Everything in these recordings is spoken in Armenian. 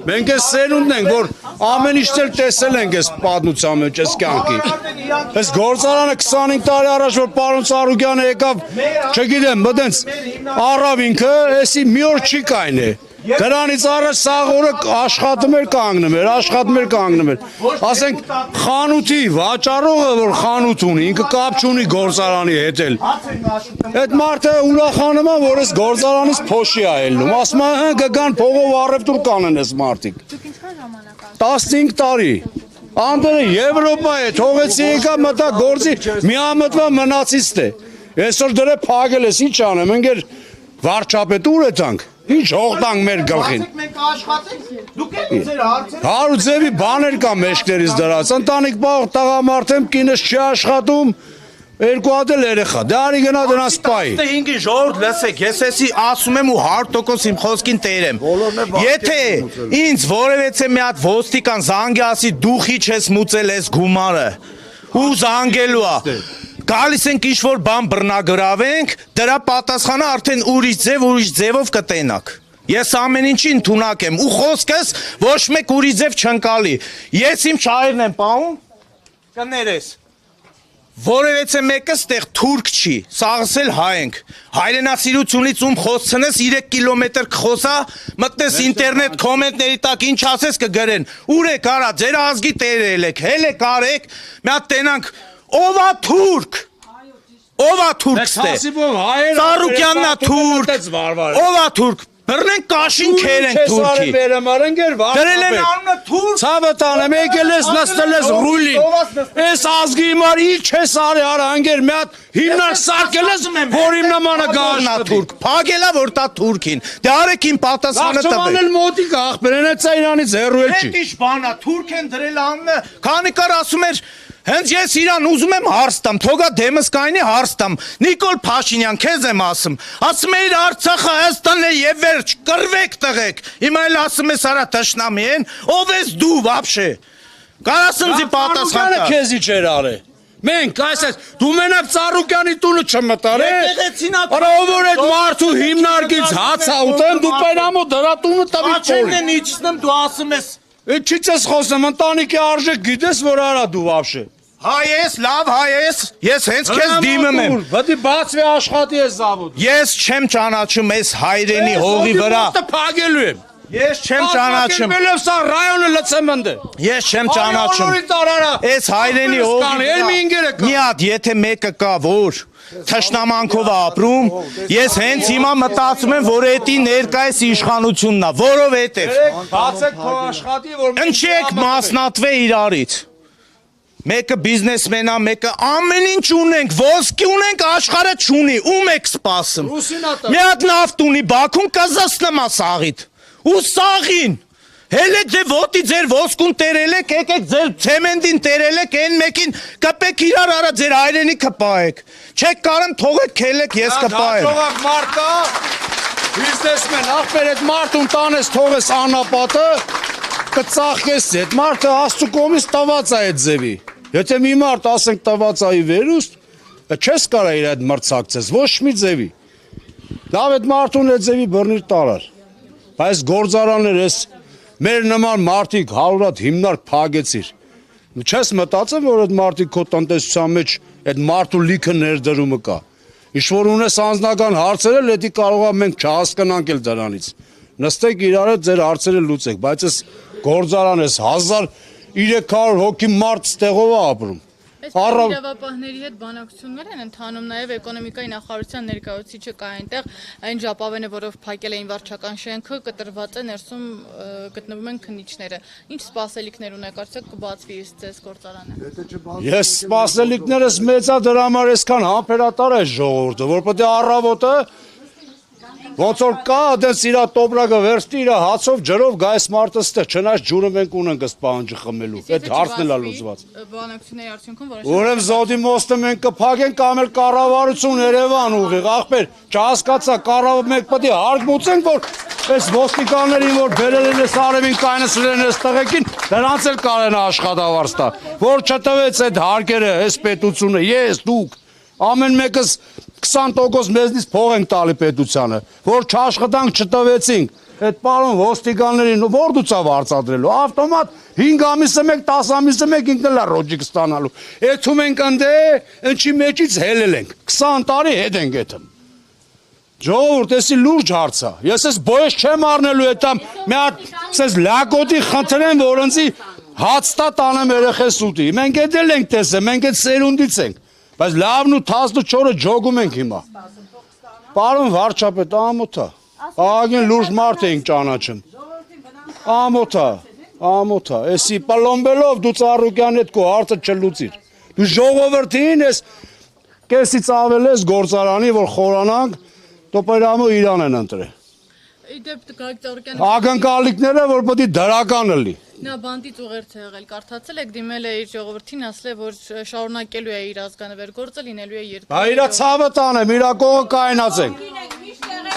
Մենք այս սերունդն ենք, որ ամեն ինչ տեսել ենք այս պատմության մեջ, այս կյանքի։ Այս գործարանը 25 տարի առաջ, որ պարոն Սարուկյանը եկավ, չգիտեմ, մտենց առավ ինքը, էսի մի օր չի կայնե։ Դրանից առաջ սաղ օրը աշխատում էր կանգնում էր։ Ասենք խանութի վաճառողը, որ խանութ ունի, ինքը կապ չունի գործարանի հետ էլ։ Այդ մարդը ուրախանում է, որ այս գործարանից փոշի է ելնում։ Ասում է, հա կգան փողով առևտուր կանեն այս մարդիկ։ 15 տարի։ Անդերը Եվրոպա է, թողեցի եկա մտա գործի միամտվա մնացիստ է։ Այսօր դրե փակել ես, ինչ անեմ, ընկեր վարչապետ ուր է տանք։ Ինչ հողտանք մեր գլխին։ Մենք աշխատենք, դուք եք ձեր հարցերը։ Հարուձևի բաներ կա մեջքներից դրած։ Ընտանիք բաղ տղամարդ եմ, կինս չի աշխատում, երկու հատ էլ երեխա։ Դե արի գնա դրանց պայի։ 15-ի ժողովուրդ լսեք, ես էսի ասում եմ ու 100% իմ խոսքին տեր եմ։ Եթե ինձ որևէ մի հատ ոստիկան զանգի ասի դու խիչ ես մուծել ես գումարը ու զանգելու է։ Գալիս ենք ինչ-որ բան բռնագրավենք, դրա պատասխանը արդեն ուրիշ ձևով կտենակ։ Ես ամեն ինչի ընդունակ եմ ու խոսքս ոչ մեկ ուրիշ ձև չընկալի։ Ես իմ չայրն եմ պահում, կներես։ Որևէ մեկը ստեղ թուրք չի, սաղս էլ հայ ենք։ Հայրենասիրությունից ում խոսցնես 3 կիլոմետր կխոսա, մտնես ինտերնետ կոմենտների տակ ինչ ասես կգրեն։ Ուր եք արա, ձեր ազգի տերել եք, հել եք արեք, մի հատ տենանք Ով է թուրք։ Ով է թուրք ստե։ Սարուկյանն է թուրք։ Ով է թուրք։ Բռնենք կաշին քերենք թուրքի։ Դրել են անունը թուրք։ Ցավը տանեմ, եկել ես նստել ես ռուլին։ Այս ազգի համար ինչ ես արի արա անգեր մի հատ հիմնարկ սարքել ես, որ իմ նմանը գաշնա թուրք։ Փագելա որ տա թուրքին։ Դե արեք իմ պատասխանը տվեք։ Աղջանել մոտիկ աղբերեն է իրանից հեռու էլ չի։ Ինչ բանա, թուրք են դրել անունը։ Քանի կար ասում էր Հենց ես իրան ուզում եմ հարց տամ, թողա դեմս կայնի հարց տամ, Նիկոլ Փաշինյան, քեզ եմ ասում է իր Արցախը Հայաստանն է եւ վերջ, կռվեք տղեկ, հիմա էլ ասում ես արա թշնամի են, ով ես դու վաբշե, կարաս ինձի պատասխան տա։ Քեզ ինչ էր արել։ Մենք այսպես դու մենակ Ծառուկյանի տունը չմտար Արա ով որ այդ մարդու հիմնարկից հաց ուտեմ, դու պայրամո դրա տունը տվի փորի։ Աչքերն են իջնում, դու ասում ես։ Չից ես խոսում, ընտանիքի արժեք գիտես որ արա դու վաբշե։ Հայ ես, լավ հայ ես, ես հենց քեզ դիմում եմ։ Բդի բացվի աշխատի ես զավոտ։ Ես չեմ ճանաչում այս հայրենի հողի վրա։ Փագելու եմ։ Ես չեմ ճանաչում։ Մելովսա ռայոնը լցեմնդը։ Ես չեմ ճանաչում։ Այս հայրենի հողի մի հատ եթե մեկը կա որ թշնամանքով ապրում, ես հենց հիմա մտածում եմ որ էդի ներկայիս իշխանությունն է, որովհետև բացեք քո աշխատի որ ընչեք մասնատվե իրարից։ Մեկը բիզնեսմենա, մեկը ամեն ինչ ունենք, ոսկի ունենք, աշխարհը չունի, ում եք սպասում։ Մի հատ նավթ ունի Բաքուն կզասնամա սաղիդ։ Ու սաղին։ Հելը դե ոտի ձեր ոսկուն տերել եք, եկեք ձեր ցեմենտին տերել եք, այն մեկին կպեք իրար արա ձեր հայրենիքը պահեք։ Չեք կարեմ թողեք քելեք ես կպահեմ։ Թողակ մարդա, բիզնեսմեն, ախպեր այդ մարդուն տանես թողես անապատը, կծախես այդ մարդը աստու կողմից տված է այդ ձևի։ Եթե մի մարդ ասենք տված այ վերուստ, չես կարա իր այդ մրցակցես, ոչ մի ձևի։ Լավ այդ մարդուն այդ ձևի բռնիր տարար։ Բայց գործարաններ ես մեր նման մարդիկ 100 հատ հիմնարկ փագեցիր։ Չես մտածել որ այդ մարդիկ քո տնտեսության մեջ այդ մարդու լիքը ներդրումը կա։ Ինչ որ ունես անձնական հարցեր էլ դա կարող է մենք չհասկանանք էլ դրանից։ Նստեք իրար հետ ձեր հարցերը լուծեք, բայց այս գործարան ես 1300 հոգի մարդ ստեղով է ապրում։ Իրավապահների հետ բանակցություններ են ընթանում, նաև էկոնոմիկայի նախարարության ներկայացուցիչը կա այնտեղ, այն ժապավենը, որով փակել էին վարչական շենքը, կտրված է ներսում գտնվում են քննիչները։ Ինչ սպասելիքներ ունեք, արդյոք կբացվի ձեզ գործարանը։ Ես սպասելիքներս մեծ է դրա համար այսքան համբերատար է ժողովուրդը, որ պետք է առավոտը ոնց որ կա դες իրա տոպրակը վերստի իրա հացով ջրով գայս մարդը ստեղ չնայած ջուրը մենք ունենք ըստ պահանջի խմելու այդ հարցն էլ է լուծված բանակցությունների արդյունքում որովհետև զոդի մոստը մենք կփակենք կամ էլ կառավարություն Երևան ուղիղ ախպեր չհասկացա կառավարը մենք պետք է հարկ մուծենք որ այս ոստիկաններին որ բերել են այս արևին կայնացրել են այս տղեկին դրանց էլ կարեն աշխատավարձ տա որ չտվեց այդ հարկերը այս պետությունը ես դուք ամեն մեկս 20% մեզնից փող ենք տալի պետությանը, որ չաշխատանք չտվեցինք, Այդ պարոն ոստիկաններին որ դուծավ արծադրելու ավտոմատ 5 ամիսը մեկ 10 ամիսը մեկ ինքն էլ ռոջիկ ստանալու էթում ենք ընդ ընչի մեջից հելել ենք 20 տարի հետ ենք էթում ժողովուրդ էսի լուրջ հարց է ես էս բոյես չեմ առնելու էտամ մի հատ ասես լակոտի խնդրեմ որ ընձի հաց տա տանեմ երեխես ուտի մենք էդ էլ ենք տեսել մենք այդ սերունդից ենք բայց լավն ու 14-ը ջոգում ենք հիմա պարոն վարչապետ ամոթ է Ագին լուրջ մարդ էինք ճանաչում։ Ամոթա, էսի պալոմբելով դու Ծառուկյանի հետ քո հարցը չլուծիր։ Դու ժողովրդին ես կեսից ավել ես գործարանի, որ խորանանք, տոպերամը իրան են ընտրել։ Իդեպ Գագիկ Ծառուկյանը Ակնկալիքները որ պետք է դրականը լի։ նա բանտից ուղերձ է եղել, կարդացել եք դիմել է իր ժողովրդին, ասել է որ շարունակելու է իր ազգանվեր գործը, լինելու է երկրորդ։ Դա իրա ցավը տանեմ, իրա կողը կայնացենք։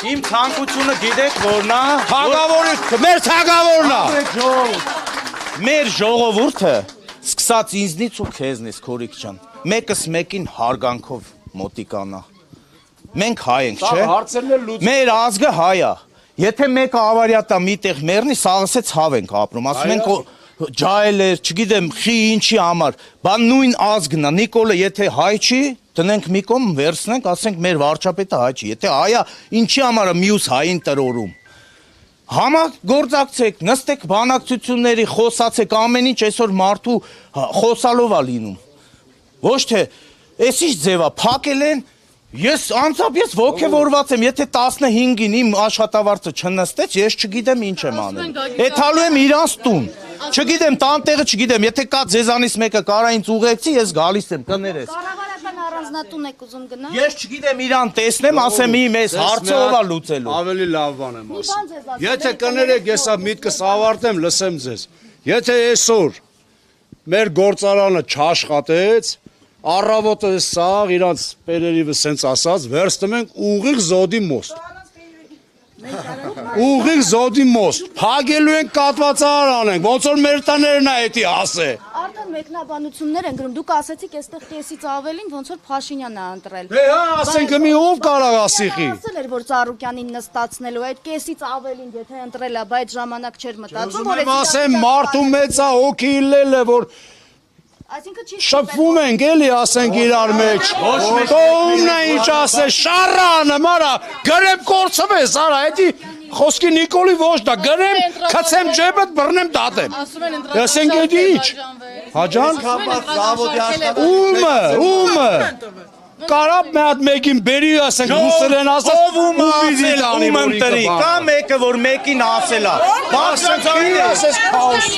Իմ ցանկությունը գիտեք որն է, Թագավորի, մեր թագավորն է։ մեր ժողովուրդը սկսած ինձնից ու քեզնից Քորիկ ջան, մեկս մեկին հարգանքով մոտիկանա։ Մենք հայ ենք, չէ՞։ Հարցերն էլ լուծ։ Մեր ազգը հայ է։ Եթե մեկը ավարյա միտեղ մեռնի, սաղսե ցավ ենք ապրում։ Ասում ենք ջայլեր, չգիտեմ, խի ինչի համար։ Բան նույն ազգն է։ Նիկոլը եթե հայ չի, տնենք մի կողմ, վերցնենք, ասենք մեր վարչապետը հայ չի։ Եթե հայա, ինչի համար է մյուս հային տրորում։ Համագործակցեք, նստեք բանակցությունների, խոսացեք, ամեն ինչ այսօր մարդու խոսալով է լինում։ Ոչ թե էսի ձևա փակել են Ես անձամբ ոգևորված եմ, եթե 15-ին իմ աշխատավարձը չնստեց, ես չգիտեմ ինչ եմ անել։ Էթալու եմ իրանց տուն։ Չգիտեմ, տանտեղը չգիտեմ, եթե կա ձեզանից մեկը կարա ինձ ուղեկցի, ես գալիս եմ, կներես։ Կառավարական առանձնատուն եք ուզում գնալ։ Ես չգիտեմ իրան տեսնեմ, ասեմ մեզ հարցը ով է լուծելու։ Ավելի լավ բան եմ ասում։ Եթե կներեք, ես միտքս ավարտեմ, լսեմ ձեզ։ Եթե այսօր մեր գործարանը չաշխատեց, Առավոտը սաղ իրանց պերերիվը սենց ասած, վերստում ենք ուղիղ զոդի մոստ։ Ուղիղ զոդի մոստ, փագելու ենք կատվածարան ենք, ոնց որ մեր տներն է էտի ասե։ Արդեն մեկնաբանություններ են գրում, դուք ասեցիք այստեղ կեսից ավելին, ոնց որ Փաշինյանն է ընտրել։ Դե հա, ասենք մի ով կարող ասիխի։ Ասել էր, որ Ծառուկյանին նստացնելու այդ կեսից ավելին, եթե ընտրել է, բայց ժամանակ չէր մտածում, Ուզում եմ ասեմ, մարդու մեծ է հոգի իլել է, որ Այսինքն չի շփվում ենք էլի ասենք իրար մեջ։ Ո՞ւմն է ինչ ասե, շարանը, մարա, գրեմ կորցվես, արա, էդի խոսքի Նիկոլի ոչ դա, գրեմ, քցեմ ջեբդ, բռնեմ դատեմ։ Ասում են Ասենք էդի ինչ։ Հաջան, ումը։ Կարապ մի հատ մեկին բերի ասենք ռուսերեն ասած ում ընտրի, կա մեկը որ մեկին ասելա։ ասես քաոս։